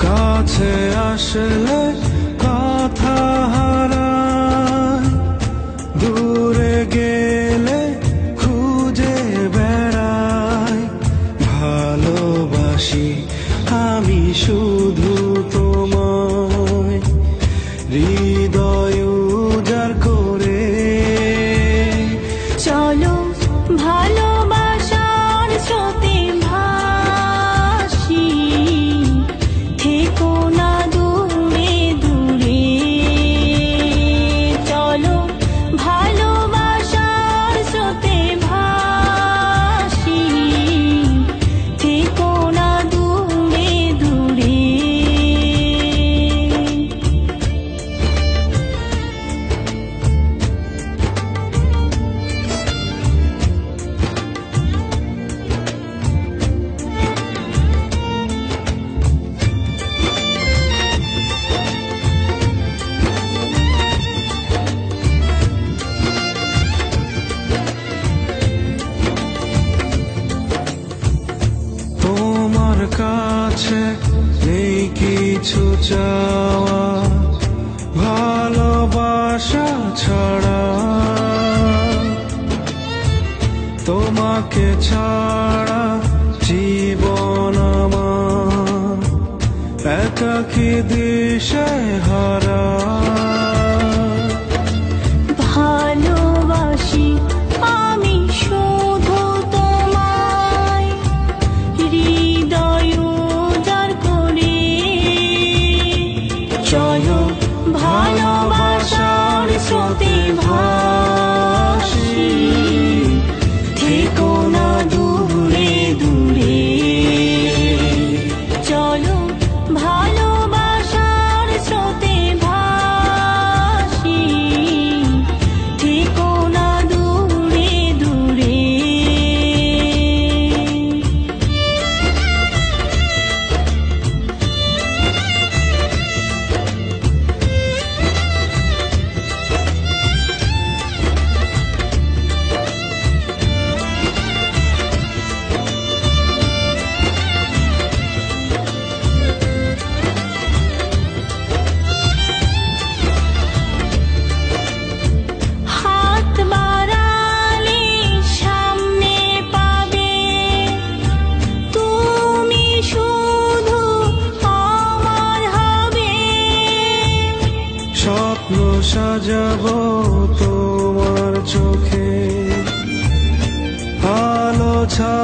কাছে আসলে কথা হারায়, দূরে গেলে খুঁজে বেড়াই। ভালোবাসি আমি শুধু তোমায়, হৃদয় উজাড় করে। চলো ভালোবাসার স্রোতে ভাসি, থেকো না দূরে দূরে। চলো ভালোবাসার স্রোতে ভাসি, থেকো না দূরে দূরে। তোমার কাছে নেই কিছু চাওয়া, ভালোবাসা ছাড়া। তোমাকে ছাড়া জীবন আমার একাকী দিশে হারা। ভালোবাসি আমি শুধু তোমায়, হৃদয় উজাড় করে। চলো ভালোবাসার স্রোতে ভাসি, থেকো না দূরে দূরে। চলো ভালোবাসার স্রোতে ভাসি, থেকো না দূরে দূরে। হাত বাড়ালে সামনে পাবে, তুমি শুধু আমার হবে। স্বপ্ন সাজাবো তোমার চোখে, আলো ছা